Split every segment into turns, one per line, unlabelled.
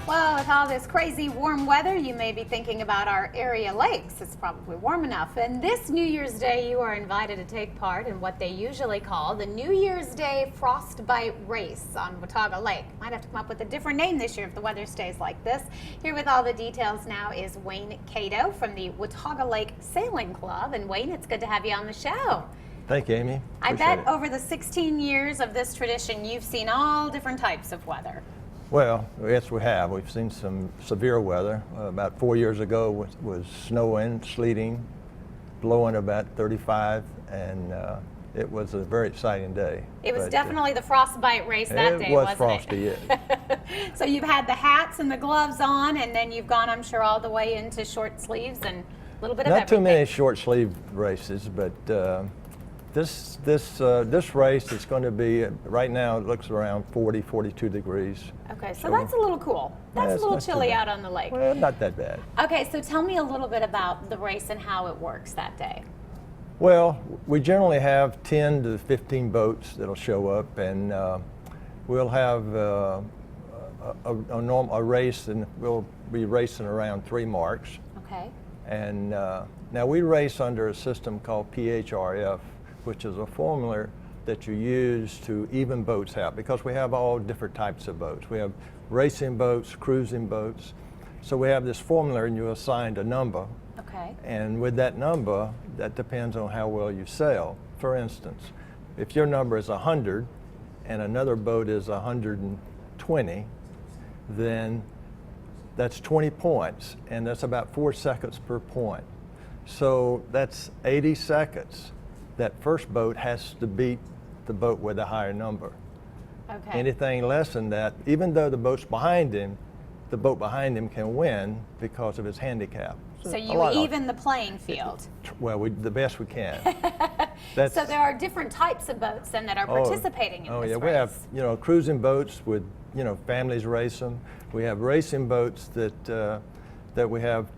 Well, with all this crazy warm weather, you may be thinking about our area lakes. It's probably warm enough. And this New Year's Day, you are invited to take part in what they usually call the New Year's Day Frostbite Race on Watauga Lake. Might have to come up with a different name this year if the weather stays like this. Here with all the details now is Wayne Cato from the Watauga Lake Sailing Club. And Wayne, it's good to have you on the show.
Thank you, Amy.
I bet over the 16 years of this tradition, you've seen all different types of weather.
Well, yes, we have. We've seen some severe weather. About 4 years ago was snowing, sleeting, blowing about 35, and it was a very exciting day.
It was definitely the Frostbite race that day, wasn't it?
It was frosty, yes.
So you've had the hats and the gloves on, and then you've gone, I'm sure, all the way into short sleeves and a little bit of everything.
Not too many short sleeve races, but this race is going to be, right now it looks around 40, 42 degrees.
Okay, so that's a little cool. That's a little chilly out on the lake.
Well, not that bad.
Okay, so tell me a little bit about the race and how it works that day.
Well, we generally have 10 to 15 boats that'll show up, and we'll have a race, and we'll be racing around 3 marks.
Okay.
And now we race under a system called PHRF, which is a formula that you use to even boats out, because we have all different types of boats. We have racing boats, cruising boats. So we have this formula, and you're assigned a number.
Okay.
And with that number, that depends on how well you sail. For instance, if your number is 100 and another boat is 120, then that's 20 points, and that's about 4 seconds per point. So that's 80 seconds. That first boat has to beat the boat with a higher number.
Okay.
Anything less than that, even though the boat's behind him, the boat behind him can win because of his handicap.
So you even the playing field.
Well, the best we can.
So there are different types of boats then that are participating in this race.
Oh yeah, we have cruising boats with families race them. We have racing boats that we have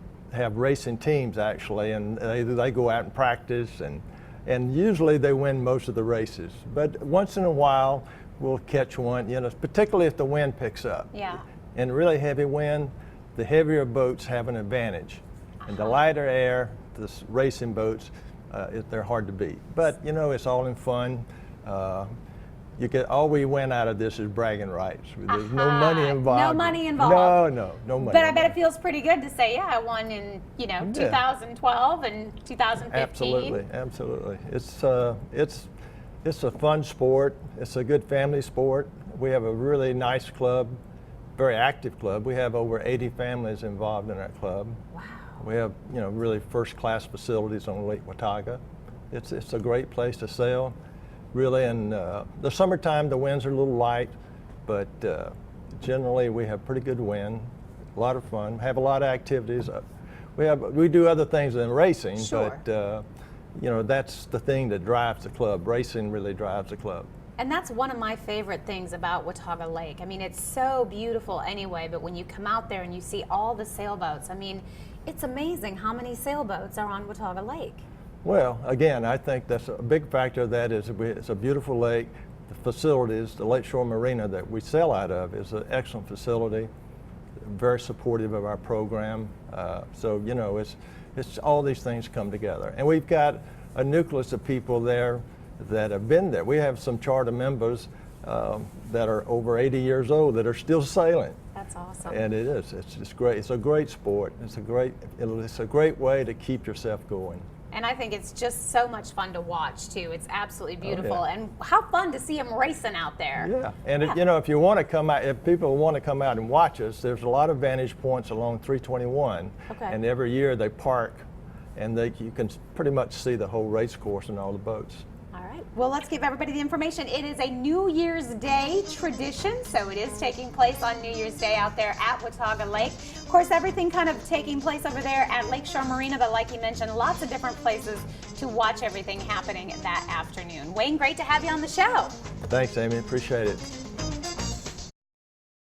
racing teams actually, and they go out and practice, and usually they win most of the races. But once in a while we'll catch one, particularly if the wind picks up.
Yeah.
And really heavy wind, the heavier boats have an advantage. And the lighter air, the racing boats, they're hard to beat. But it's all in fun. All we win out of this is bragging rights. There's no money involved.
No money involved.
No money.
But I bet it feels pretty good to say, yeah, I won in 2012 and 2015.
Absolutely. It's a fun sport. It's a good family sport. We have a really nice club, very active club. We have over 80 families involved in our club.
Wow.
We have really first-class facilities on Lake Watauga. It's a great place to sail. Really, in the summertime, the winds are a little light, but generally we have pretty good wind, a lot of fun, have a lot of activities. We do other things than racing,
sure.
But that's the thing that drives the club. Racing really drives the club.
And that's one of my favorite things about Watauga Lake. I mean, it's so beautiful anyway, but when you come out there and you see all the sailboats, I mean, it's amazing how many sailboats are on Watauga Lake.
Well, again, I think that's a big factor of that is it's a beautiful lake. The facilities, the Lakeshore Marina that we sail out of is an excellent facility, very supportive of our program. So, it's all these things come together. And we've got a nucleus of people there that have been there. We have some charter members that are over 80 years old that are still sailing.
That's awesome.
And it is. It's just great. It's a great sport. It's a great way to keep yourself going.
And I think it's just so much fun to watch too. It's absolutely beautiful,
yeah.
And how fun to see them racing out there.
Yeah, and if you want to come out, if people want to come out and watch us, there's a lot of vantage points along 321.
Okay.
And every year they park, and you can pretty much see the whole race course and all the boats.
All right. Well, let's give everybody the information. It is a New Year's Day tradition, so it is taking place on New Year's Day out there at Watauga Lake. Of course, everything kind of taking place over there at Lakeshore Marina, but like you mentioned, lots of different places to watch everything happening that afternoon. Wayne, great to have you on the show.
Thanks, Amy. Appreciate it.